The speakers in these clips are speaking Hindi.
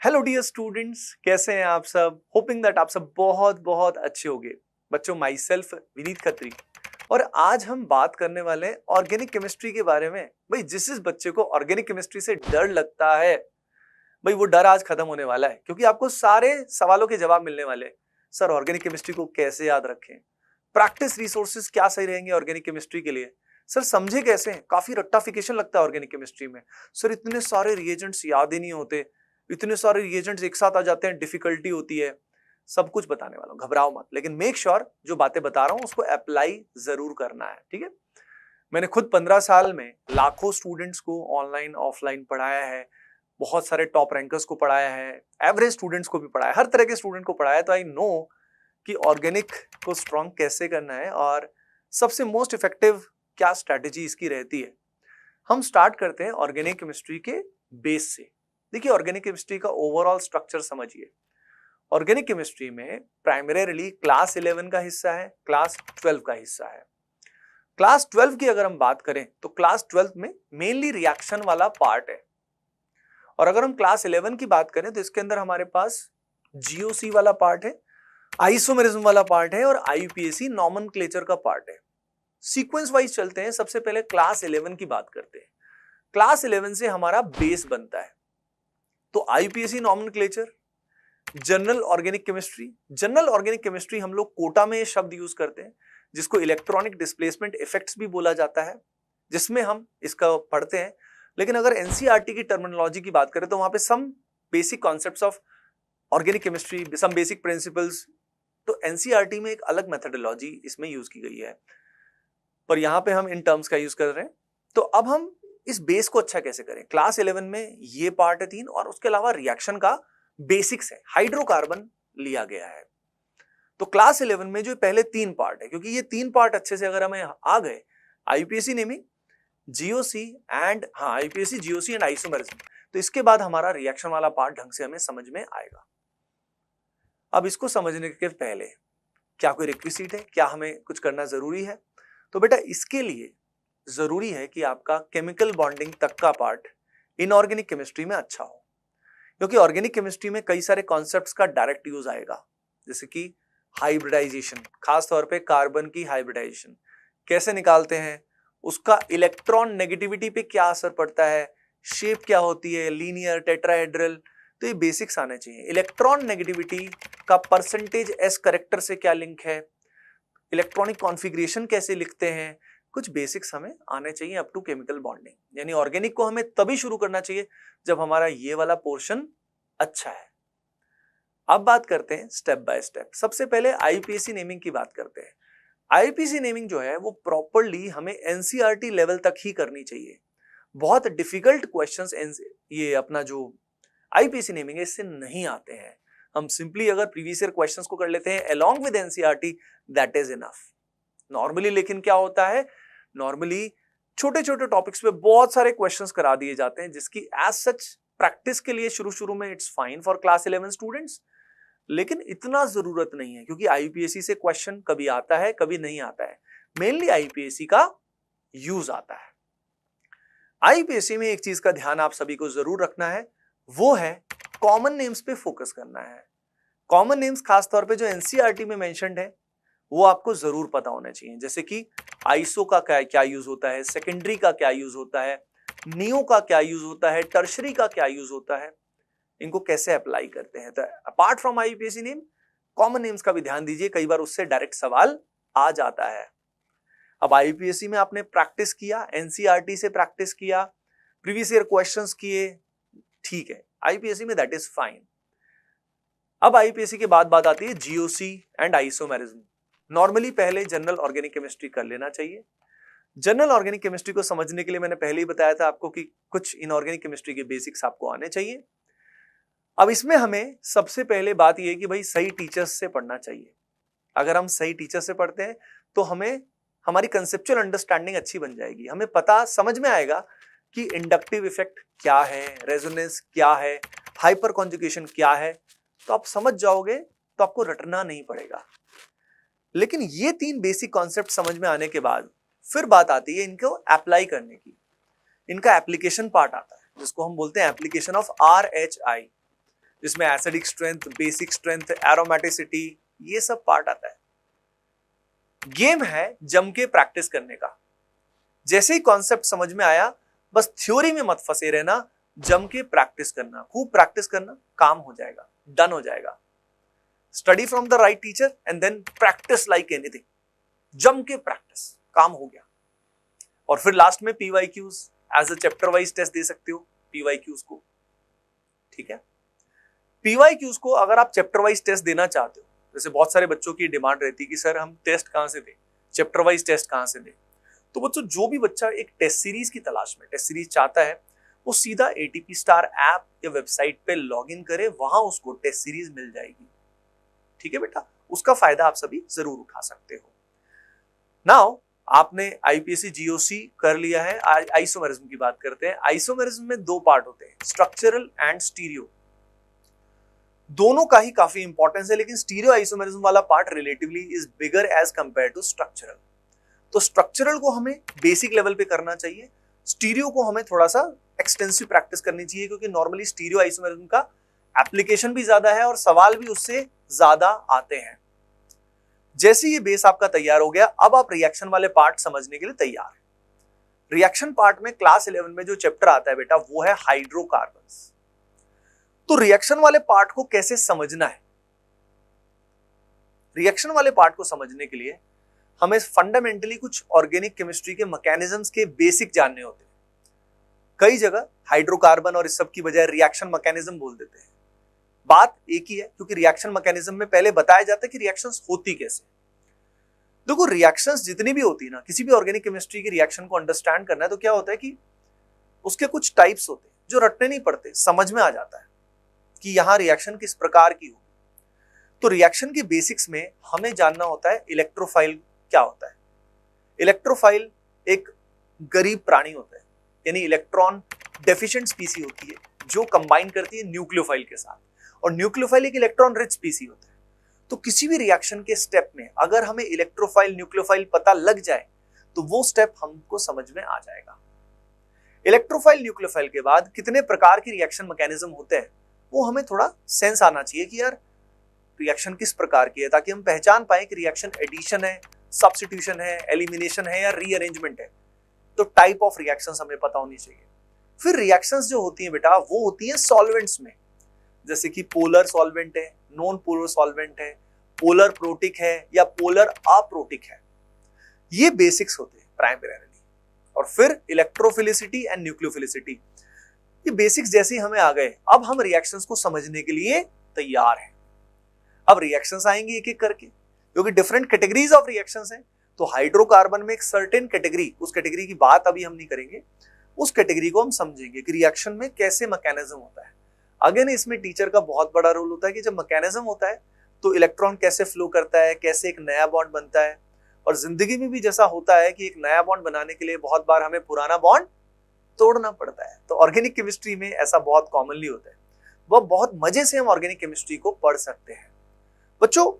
हेलो डियर स्टूडेंट्स, कैसे हैं आप सब। होपिंग दैट आप सब बहुत बहुत अच्छे होंगे। बच्चों, माई सेल्फ विनीत खत्री और आज हम बात करने वाले हैं ऑर्गेनिक केमिस्ट्री के बारे में। भाई जिस बच्चे को ऑर्गेनिक केमिस्ट्री से डर लगता है, भाई वो डर आज खत्म होने वाला है, क्योंकि आपको सारे सवालों के जवाब मिलने वाले हैं। सर, ऑर्गेनिक केमिस्ट्री को कैसे याद रखें, प्रैक्टिस रिसोर्सेज क्या सही रहेंगे ऑर्गेनिक केमिस्ट्री के लिए, सर समझे कैसे। काफी रट्टाफिकेशन लगता है ऑर्गेनिक केमिस्ट्री में। सर इतने सारे रिएजेंट्स याद ही नहीं होते, इतने सारे रिएजेंट्स एक साथ आ जाते हैं, डिफिकल्टी होती है। सब कुछ बताने वाला हूं, घबराओ मत, लेकिन मेक श्योर जो बातें बता रहा हूं उसको अप्लाई जरूर करना है, ठीक है। मैंने खुद 15 साल में लाखों स्टूडेंट्स को ऑनलाइन ऑफलाइन पढ़ाया है, बहुत सारे टॉप रैंकर्स को पढ़ाया है, एवरेज स्टूडेंट्स को भी पढ़ाया, हर तरह के स्टूडेंट को पढ़ाया। तो आई नो कि ऑर्गेनिक को स्ट्रॉन्ग कैसे करना है और सबसे मोस्ट इफेक्टिव क्या स्ट्रैटेजी इसकी रहती है। हम स्टार्ट करते हैं ऑर्गेनिक केमिस्ट्री के बेस से। देखिए, ऑर्गेनिक केमिस्ट्री का ओवरऑल स्ट्रक्चर समझिए। ऑर्गेनिक केमिस्ट्री में प्राइमरीली क्लास 11 का हिस्सा है, क्लास 12 का हिस्सा है। क्लास 12 की अगर हम बात करें तो क्लास 12 में मेनली रिएक्शन वाला पार्ट है, और अगर हम क्लास 11 की बात करें तो इसके अंदर हमारे पास जीओसी वाला पार्ट है, आइसोमेरिज्म वाला पार्ट है और आईयूपीएसी नॉमेनक्लेचर का पार्ट है। सीक्वेंस वाइज चलते हैं। सबसे पहले क्लास 11 की बात करते हैं। क्लास 11 से हमारा बेस बनता है, तो IUPAC nomenclature, general organic chemistry. General organic chemistry हम लोग कोटा में शब्द यूज करते हैं जिसको इलेक्ट्रॉनिक डिस्प्लेसमेंट इफेक्ट्स भी बोला जाता है, जिसमें हम इसका पढ़ते हैं। लेकिन अगर एनसीईआरटी की टर्मिनोलॉजी की बात करें तो वहां पे some basic concepts of organic chemistry, some basic principles, तो एनसीईआरटी में एक अलग मेथोडोलॉजी इसमें यूज की गई है, पर यहां पे हम इन टर्म्स का यूज कर रहे हैं। तो अब हम इस बेस को अच्छा कैसे करें। क्लास 11 में ये पार्ट है 3, और उसके अलावा रिएक्शन का बेसिक्स है, हाइड्रोकार्बन लिया गया है। तो क्लास 11 में जो पहले 3 पार्ट है, क्योंकि ये 3 पार्ट अच्छे से अगर हमें आ गए, IUPAC naming, GOC and IUPAC, GOC and isomerism, तो इसके बाद हमारा रिएक्शन वाला पार्ट ढंग से हमें समझ में आएगा। अब इसको समझने के पहले क्या कोई रिक्विजिट है, क्या हमें कुछ करना जरूरी है? तो बेटा इसके लिए जरूरी है कि आपका केमिकल बॉन्डिंग तक का पार्ट इनऑर्गेनिक केमिस्ट्री में अच्छा हो, क्योंकि ऑर्गेनिक केमिस्ट्री में कई सारे कॉन्सेप्ट्स का डायरेक्ट यूज आएगा, जैसे कि हाइब्रिडाइजेशन, खास तौर पे कार्बन की हाइब्रिडाइजेशन कैसे निकालते हैं, उसका इलेक्ट्रॉन नेगेटिविटी पे क्या असर पड़ता है, शेप क्या होती है, लीनियर, टेट्राहेड्रल, तो ये बेसिक्स आने चाहिए। इलेक्ट्रॉन नेगेटिविटी का परसेंटेज एस करेक्टर से क्या लिंक है, इलेक्ट्रॉनिक कॉन्फ़िगरेशन कैसे लिखते हैं, कुछ बेसिक्स हमें आने चाहिए अप टू केमिकल बॉन्डिंग। यानी ऑर्गेनिक को हमें तभी शुरू करना चाहिए जब हमारा ये वाला पोर्शन अच्छा है। अब बात करते हैं स्टेप बाय स्टेप। सबसे पहले आईयूपीएसी नेमिंग की बात करते हैं। आईयूपीएसी नेमिंग जो है वो प्रॉपरली हमें एनसीईआरटी लेवल तक ही करनी चाहिए। बहुत डिफिकल्ट क्वेश्चंस ये अपना जो आईयूपीएसी नेमिंग है इससे नहीं आते हैं। हम सिंपली अगर प्रीवियस ईयर क्वेश्चंस को कर लेते हैं along with NCERT, that is enough normally. लेकिन क्या होता है, नॉर्मली छोटे छोटे टॉपिक्स पे बहुत सारे क्वेश्चंस करा दिए जाते हैं, जिसकी एज सच प्रैक्टिस के लिए शुरू शुरू में it's fine for class 11 students, लेकिन इतना जरूरत नहीं है, क्योंकि आईयूपीएसी से क्वेश्चन कभी आता है कभी नहीं आता है। मेनली आईयूपीएसी का यूज आता है। आईयूपीएसी में एक चीज का ध्यान आप सभी को जरूर रखना है, वो है कॉमन नेम्स पे फोकस करना है। कॉमन नेम्स खासतौर पे जो एनसीईआरटी में मेंशन्ड है वो आपको जरूर पता होना चाहिए, जैसे कि आइसो का क्या यूज होता है, सेकेंडरी का क्या यूज होता है, नियो का क्या यूज होता है, टर्शरी का क्या यूज होता है, इनको कैसे अप्लाई करते हैं। तो apart from IUPAC name, common names का भी ध्यान दीजिए, कई बार उससे डायरेक्ट सवाल आ जाता है। अब आईयूपीएसी में आपने प्रैक्टिस किया, एनसीईआरटी से प्रैक्टिस किया, प्रीवियस ईयर क्वेश्चंस किए, ठीक है, आईयूपीएसी में दैट इज फाइन। अब आईयूपीएसी के बाद बात आती है जीओसी एंड आइसोमेरिज्म। नॉर्मली पहले जनरल ऑर्गेनिक केमिस्ट्री कर लेना चाहिए। जनरल ऑर्गेनिक केमिस्ट्री को समझने के लिए मैंने पहले ही बताया था आपको कि कुछ इनऑर्गेनिक केमिस्ट्री के बेसिक्स आपको आने चाहिए। अब इसमें हमें सबसे पहले बात यह है कि भाई सही टीचर्स से पढ़ना चाहिए। अगर हम सही टीचर से पढ़ते हैं तो हमें हमारी कंसेप्चुअल अंडरस्टैंडिंग अच्छी बन जाएगी, हमें पता समझ में आएगा कि इंडक्टिव इफेक्ट क्या है, रेजोनेंस क्या है, हाइपर कॉन्जुगेशन क्या है, तो आप समझ जाओगे, तो आपको रटना नहीं पड़ेगा। लेकिन ये 3 बेसिक कॉन्सेप्ट समझ में आने के बाद फिर बात आती है इनको अप्लाई करने की। इनका एप्लीकेशन पार्ट आता है, जिसको हम बोलते हैं एप्लीकेशन ऑफ RHI, जिसमें acidic strength, basic strength, aromaticity, ये सब पार्ट आता है। गेम है जम के प्रैक्टिस करने का। जैसे ही कॉन्सेप्ट समझ में आया, बस थ्योरी में मत फंसे रहना, जम के प्रैक्टिस करना, खूब प्रैक्टिस करना, काम हो जाएगा, डन हो जाएगा। Study from the right teacher and then practice like anything. जम के प्रैक्टिस, काम हो गया। और फिर लास्ट में PYQs as a chapter wise test दे सकते हो पीवाईक्यूज को, ठीक है। पीवाईक्यूज को अगर आप चैप्टर वाइज टेस्ट देना चाहते हो, जैसे बहुत सारे बच्चों की डिमांड रहती है कि सर हम टेस्ट कहां से दें, चैप्टर वाइज टेस्ट कहां से दें, तो बच्चों जो भी बच्चा एक टेस्ट सीरीज की तलाश में टेस्ट सीरीज चाहता है, वो सीधा एटीपी स्टार ऐप या वेबसाइट पे लॉग इन करे, वहां उसको टेस्ट सीरीज मिल जाएगी, ठीक है बेटा। उसका फायदा आप सभी जरूर उठा सकते हो। नाउ आपने आईपीएससी जीओसी कर लिया है, आइसोमेरिज्म की बात करते हैं। आइसोमेरिज्म में दो पार्ट होते हैं, स्ट्रक्चरल एंड स्टीरियो। दोनों का ही काफी इंपॉर्टेंस है, लेकिन स्टीरियो आइसोमेरिज्म वाला part relatively is bigger as compare to structural. तो स्ट्रक्चरल को हमें बेसिक लेवल पे करना चाहिए, स्टीरियो को हमें थोड़ा सा एक्सटेंसिव प्रैक्टिस करनी चाहिए, क्योंकि नॉर्मली स्टीरियो आइसोमेरिज्म का एप्लीकेशन भी ज्यादा है और सवाल भी उससे ज्यादा आते हैं। जैसे ये बेस आपका तैयार हो गया, अब आप रिएक्शन वाले पार्ट समझने के लिए तैयार है। रिएक्शन पार्ट में क्लास 11 में जो चैप्टर आता है बेटा, वो है हाइड्रोकार्बन्स। तो रिएक्शन वाले पार्ट को कैसे समझना है? रिएक्शन वाले पार्ट को समझने के लिए हमें फंडामेंटली कुछ ऑर्गेनिक केमिस्ट्री के मैकेनिज्म्स के बेसिक जानने होते हैं। कई जगह हाइड्रोकार्बन और इस सब की बजाय रिएक्शन मैकेनिज्म बोल देते हैं। बात एक ही है, क्योंकि रिएक्शन मैकेनिज्म में पहले बताया जाता है कि रिएक्शंस होती कैसे। देखो, रिएक्शंस जितनी भी होती है ना, किसी भी ऑर्गेनिक केमिस्ट्री की रिएक्शन को अंडरस्टैंड करना है तो क्या होता है कि उसके कुछ टाइप्स होते हैं जो रटने नहीं पड़ते, समझ में आ जाता है कि यहां रिएक्शन किस प्रकार की होगी। तो रिएक्शन के बेसिक्स में हमें जानना होता है इलेक्ट्रोफाइल क्या होता है। इलेक्ट्रोफाइल एक गरीब प्राणी होता है, यानी इलेक्ट्रॉन डेफिशिएंट स्पीसी होती है जो कंबाइन करती है न्यूक्लियोफाइल के साथ, और न्यूक्लियोफाइल एक इलेक्ट्रॉन रिच स्पीसी होता है। तो किसी भी रिएक्शन के स्टेप में अगर हमें इलेक्ट्रोफाइल न्यूक्लियोफाइल पता लग जाए तो वो स्टेप हमको समझ में आ जाएगा। इलेक्ट्रोफाइल न्यूक्लियोफाइल के बाद कितने प्रकार की रिएक्शन मैकेनिज्म होते हैं वो हमें थोड़ा सेंस आना चाहिए कि यार रिएक्शन किस प्रकार की है, ताकि हम पहचान पाए कि रिएक्शन एडिशन है, सब्स्टिट्यूशन है, एलिमिनेशन है या रीअरेंजमेंट है। तो टाइप ऑफ रिएक्शंस हमें पता होनी चाहिए। फिर रिएक्शंस जो होती हैं बेटा, वो होती हैं सॉल्वेंट्स में, जैसे कि पोलर सॉल्वेंट है, नॉन पोलर सॉल्वेंट है, पोलर प्रोटिक है या पोलर अप्रोटिक है। ये बेसिक्स होते हैं प्राइमरीली। और फिर इलेक्ट्रोफिलिसिटी एंड न्यूक्लियोफिलिसिटी, ये बेसिक्स जैसे ही हमें आ गए, अब हम रिएक्शंस को समझने के लिए तैयार हैं। अब रिएक्शंस आएंगे एक एक करके, क्योंकि डिफरेंट कैटेगरीज ऑफ रिएक्शंस हैं। तो हाइड्रोकार्बन में एक सर्टेन कैटेगरी, उस कैटेगरी की बात अभी हम नहीं करेंगे, उस कैटेगरी को हम समझेंगे कि रिएक्शन में कैसे मैकेनिज्म होता है। अगेन इसमें टीचर का बहुत बड़ा रोल होता है कि जब मैकेनिज्म होता है तो इलेक्ट्रॉन कैसे फ्लो करता है, कैसे एक नया बॉन्ड बनता है। और जिंदगी में भी जैसा होता है कि एक नया बॉन्ड बनाने के लिए बहुत बार हमें पुराना बॉन्ड तोड़ना पड़ता है, तो ऑर्गेनिक केमिस्ट्री में ऐसा बहुत कॉमनली होता है। वह बहुत मजे से हम ऑर्गेनिक केमिस्ट्री को पढ़ सकते हैं। बच्चों,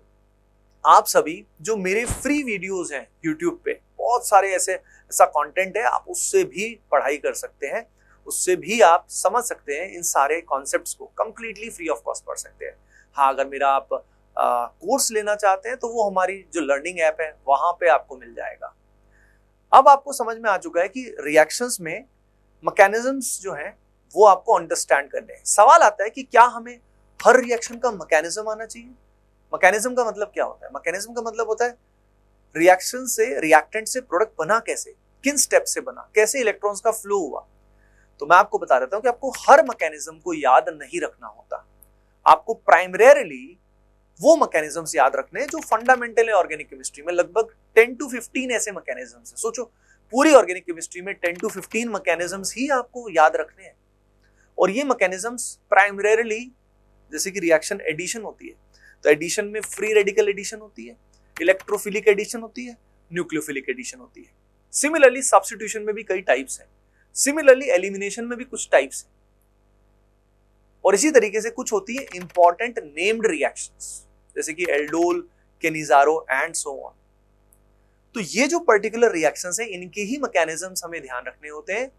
आप सभी जो मेरे फ्री वीडियोस हैं यूट्यूब पे, बहुत सारे ऐसा कंटेंट है, आप उससे भी पढ़ाई कर सकते हैं, उससे भी आप समझ सकते हैं इन सारे कॉन्सेप्ट्स को, कंप्लीटली फ्री ऑफ कॉस्ट पढ़ सकते हैं। हाँ, अगर मेरा आप कोर्स लेना चाहते हैं तो वो हमारी जो लर्निंग ऐप है वहां पे आपको मिल जाएगा। अब आपको समझ में आ चुका है कि रिएक्शंस में मैकेनिज्म्स जो हैं वो आपको अंडरस्टैंड करने हैं। सवाल आता है कि क्या हमें हर रिएक्शन का मैकेनिज्म आना चाहिए? मैकेनिज्म का मतलब क्या होता है? मैकेनिज्म का मतलब होता है रिएक्शन से, रिएक्टेंट से प्रोडक्ट बना कैसे, किन स्टेप से बना, कैसे इलेक्ट्रॉन्स का फ्लो हुआ। तो मैं आपको बता देता हूं कि आपको हर मैकेनिज्म को याद नहीं रखना होता। आपको प्राइमरीली वो मैकेनिज्म्स याद रखने हैं जो फंडामेंटल है ऑर्गेनिक केमिस्ट्री में। लगभग 10 to 15 ऐसे मैकेनिज्म्स हैं। सोचो, पूरी ऑर्गेनिक केमिस्ट्री में 10 to 15 मैकेनिज्म्स ही आपको याद रखने हैं। और ये मैकेनिज्म्स प्राइमरीली, जैसे कि रिएक्शन एडिशन होती है, तो एडिशन में फ्री रेडिकल एडिशन होती है, इलेक्ट्रोफिलिक एडिशन होती है, न्यूक्लियोफिलिक एडिशन होती है। सिमिलरली सब्स्टिट्यूशन में भी कई टाइप्स हैं, सिमिलरली एलिमिनेशन में भी कुछ टाइप्स हैं, और इसी तरीके से कुछ होती है इंपॉर्टेंट नेम्ड रिएक्शंस, जैसे कि aldol, Cannizzaro and so on. तो ये जो पर्टिकुलर रिएक्शंस हैं, इनके ही मैकेनिज्म्स हमें ध्यान रखने होते हैं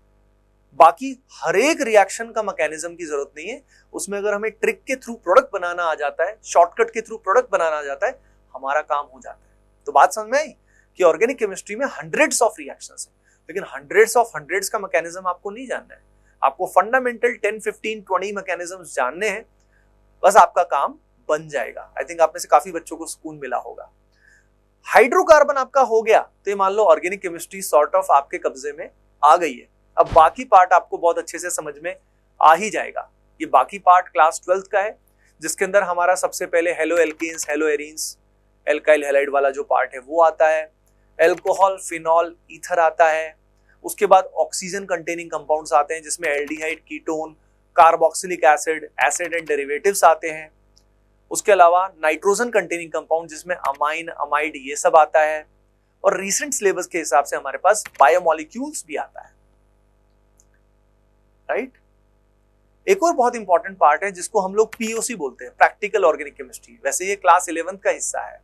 बाकी हर एक रिएक्शन का मैकेनिज्म की जरूरत नहीं है, उसमें अगर हमें ट्रिक के थ्रू प्रोडक्ट बनाना आ जाता है, शॉर्टकट के थ्रू प्रोडक्ट बनाना आ जाता है, हमारा काम हो जाता है। तो बात समझ में आई कि ऑर्गेनिक केमिस्ट्री में हंड्रेड्स ऑफ रिएक्शंस हैं, लेकिन हंड्रेड्स का मैकेनिज्म आपको नहीं जानना है। आपको फंडामेंटल 10, 15, 20 मैकेनिज्म्स जानने हैं, बस आपका काम बन जाएगा। आई थिंक आप में से काफी बच्चों को सुकून मिला होगा। हाइड्रोकार्बन आपका हो गया तो ये मान लो ऑर्गेनिक केमिस्ट्री सॉर्ट ऑफ आपके कब्जे में आ गई है। अब बाकी पार्ट आपको बहुत अच्छे से समझ में आ ही जाएगा। ये बाकी पार्ट क्लास 12th का है, जिसके अंदर हमारा सबसे पहले hello alkenes, hello arenes, alkyl halide वाला जो पार्ट है वो आता है, एल्कोहल, फिनॉल, ईथर आता है। उसके बाद ऑक्सीजन कंटेनिंग कंपाउंड्स आते हैं, जिसमें aldehyde, ketone, carboxylic acid, acid and derivatives आते हैं। उसके अलावा नाइट्रोजन कंटेनिंग कंपाउंड, जिसमें अमाइन, अमाइड, ये सब आता है। और रीसेंट सिलेबस के हिसाब से हमारे पास बायोमोलिक्यूल्स भी आता है, राइट। एक और बहुत इंपॉर्टेंट पार्ट है जिसको हम लोग पीओसी बोलते हैं, प्रैक्टिकल ऑर्गेनिक केमिस्ट्री। वैसे ये क्लास 11th का हिस्सा है,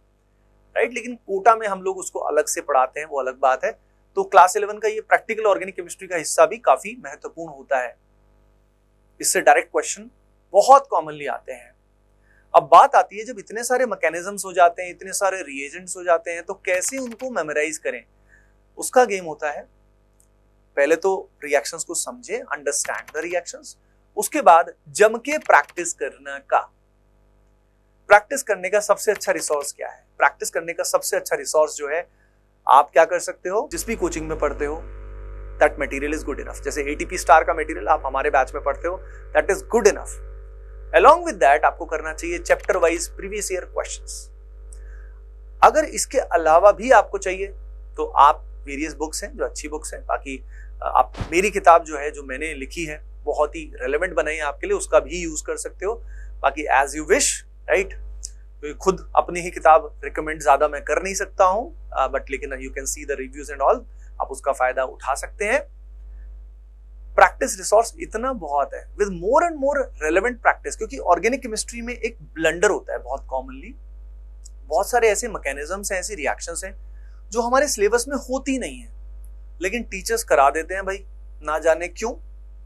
राइट, लेकिन कोटा में हम लोग उसको अलग से पढ़ाते हैं, वो अलग बात है। तो क्लास 11 का ये प्रैक्टिकल ऑर्गेनिक केमिस्ट्री का हिस्सा भी काफी महत्वपूर्ण होता है। इससे डायरेक्ट क्वेश्चन बहुत कॉमनली आते हैं। अब बात आती है जब इतने सारे मैकेनिज्म्स हो जाते हैं, इतने सारे रिएजेंट्स हो जाते हैं, तो कैसे उनको मेमोराइज करें। उसका गेम होता है, पहले तो रिएक्शंस को समझे, अंडरस्टैंड द रिएक्शंस, उसके बाद जम के प्रैक्टिस करने का। प्रैक्टिस करने का सबसे अच्छा रिसोर्स क्या है? प्रैक्टिस करने का सबसे अच्छा रिसोर्स जो है, आप क्या कर सकते हो, जिस भी कोचिंग में पढ़ते हो, that material is good enough. जैसे एटीपी स्टार का मटेरियल आप हमारे बैच में पढ़ते हो, that is good enough. Along with that, आपको करना चाहिए chapter wise previous year questions. अगर इसके अलावा भी आपको चाहिए तो आप वेरियस बुक्स हैं जो अच्छी बुक्स हैं, बाकी आप मेरी किताब जो है, जो मैंने लिखी है, बहुत ही रेलेवेंट बनाई है आपके लिए, उसका भी यूज कर सकते हो। बाकी एज यू विश, राइट। खुद अपनी ही किताब रिकमेंड ज्यादा मैं कर नहीं सकता हूं, बट लेकिन you can see the reviews and all, आप उसका फायदा उठा सकते हैं। प्रैक्टिस रिसोर्स इतना बहुत है, with more and more relevant practice, क्योंकि ऑर्गेनिक केमिस्ट्री में एक ब्लंडर होता है बहुत कॉमनली। बहुत सारे ऐसे मैकेनिज्म्स हैं, ऐसी रिएक्शंस हैं जो हमारे सिलेबस में होती नहीं है, लेकिन टीचर्स करा देते हैं भाई, ना जाने क्यों,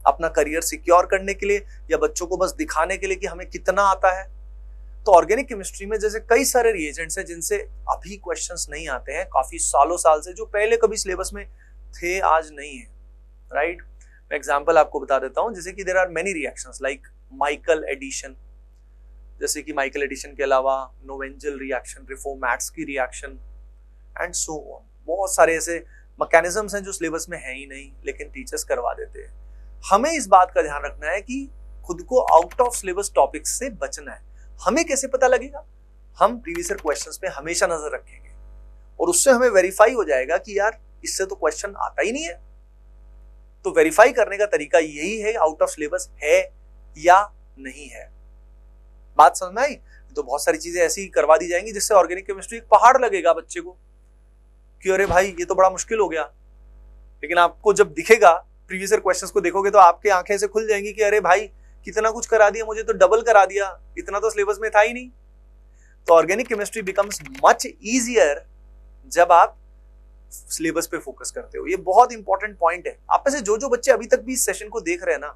अपना करियर सिक्योर करने के लिए या बच्चों को बस दिखाने के लिए कि हमें कितना आता है। तो ऑर्गेनिक केमिस्ट्री में जैसे कई सारे रिएजेंट्स हैं जिनसे अभी क्वेश्चंस नहीं आते हैं, काफी सालों साल से, जो पहले कभी सिलेबस में थे, आज नहीं है, राइट। मैं एग्जांपल आपको बता देता हूं, जैसे कि there are many reactions like Michael addition, जैसे कि माइकल एडिशन के अलावा नोवेंजल रिएक्शन, रिफोमैट्स की रिएक्शन एंड सो ऑन। बहुत सारे ऐसे मैकेनिज्म्स हैं जो सिलेबस में है ही नहीं, लेकिन टीचर्स करवा देते हैं। हमें इस बात का ध्यान रखना है कि खुद को आउट ऑफ सिलेबस टॉपिक्स से बचना है। हमें कैसे पता लगेगा? हम प्रीवियस ईयर क्वेश्चंस पे हमेशा नजर रखेंगे और उससे हमें वेरीफाई हो जाएगा कि यार इससे तो क्वेश्चन आता ही नहीं है। तो वेरीफाई करने का तरीका यही है, आउट ऑफ सिलेबस है या नहीं है। बात समझ में आई? तो बहुत सारी चीजें ऐसी करवा दी जाएंगी जिससे ऑर्गेनिक केमिस्ट्री एक पहाड़ लगेगा बच्चे को कि अरे भाई ये तो बड़ा मुश्किल हो गया। लेकिन आपको जब दिखेगा, प्रीवियस ईयर क्वेश्चंस को देखोगे, तो आपकी आंखें से खुल जाएंगी कि अरे भाई कितना कुछ करा दिया, मुझे तो डबल करा दिया, इतना तो सिलेबस में था ही नहीं। तो organic chemistry becomes much easier जब आप सिलेबस पे फोकस करते हो। ये बहुत इंपॉर्टेंट पॉइंट है। आप में से जो बच्चे अभी तक भी इस सेशन को देख रहे हैं ना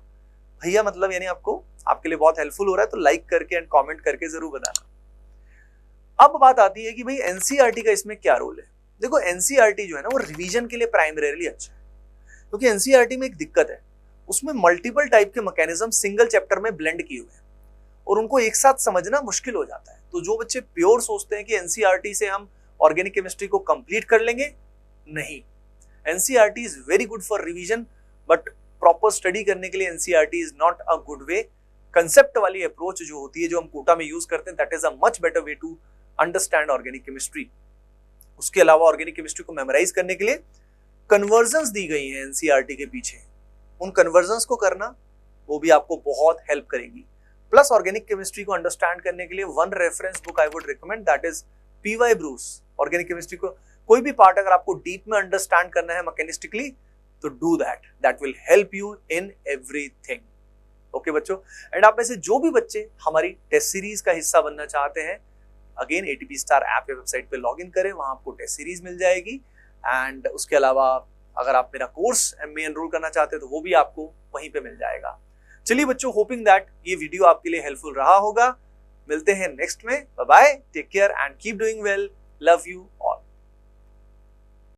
भैया, मतलब यानी आपको, आपके लिए बहुत हेल्पफुल हो रहा है, तो लाइक करके एंड कमेंट करके जरूर बताना। अब बात आती है कि भाई एनसीईआरटी का इसमें क्या रोल है। देखो एनसीईआरटी जो है ना, वो रिवीजन के लिए प्राइमरीली अच्छा है, क्योंकि एनसीईआरटी में एक दिक्कत है, उसमें मल्टीपल टाइप के मैकेनिज्म सिंगल चैप्टर में ब्लेंड किए हुए हैं और उनको एक साथ समझना मुश्किल हो जाता है। तो जो बच्चे प्योर सोचते हैं कि एनसीईआरटी से हम ऑर्गेनिक केमिस्ट्री को कंप्लीट कर लेंगे, नहीं। NCERT is very good for revision, but proper study करने के लिए NCERT is not a good way. Concept वाली अप्रोच जो होती है, जो हम कोटा में यूज करते हैं, that is a much better way to understand organic chemistry. उसके अलावा ऑर्गेनिक केमिस्ट्री को मेमोराइज करने के लिए कन्वर्जन्स दी गई हैं एनसीईआरटी के पीछे, उन कन्वर्जन्स को करना वो भी आपको बहुत हेल्प करेगी। प्लस ऑर्गेनिक केमिस्ट्री को अंडरस्टैंड करने के लिए one reference book I would recommend, that is PY Bruice. Organic chemistry को कोई भी पार्ट अगर आपको डीप में अंडरस्टैंड करना है मैकेनिस्टिकली, तो do that will help you in everything. Okay बच्चों, एंड आप में से जो भी बच्चे हमारी टेस्ट सीरीज का हिस्सा बनना चाहते हैं, अगेन एटीपी स्टार ऐप या वेबसाइट पे लॉग इन करें, वहां आपको टेस्ट सीरीज मिल जाएगी। एंड उसके अलावा अगर आप मेरा कोर्स में एनरोल करना चाहते हो तो वो भी आपको वहीं पे मिल जाएगा। चलिए बच्चों, होपिंग दैट ये वीडियो आपके लिए हेल्पफुल रहा होगा। मिलते हैं नेक्स्ट में। Bye bye, take care and keep doing well. Love you.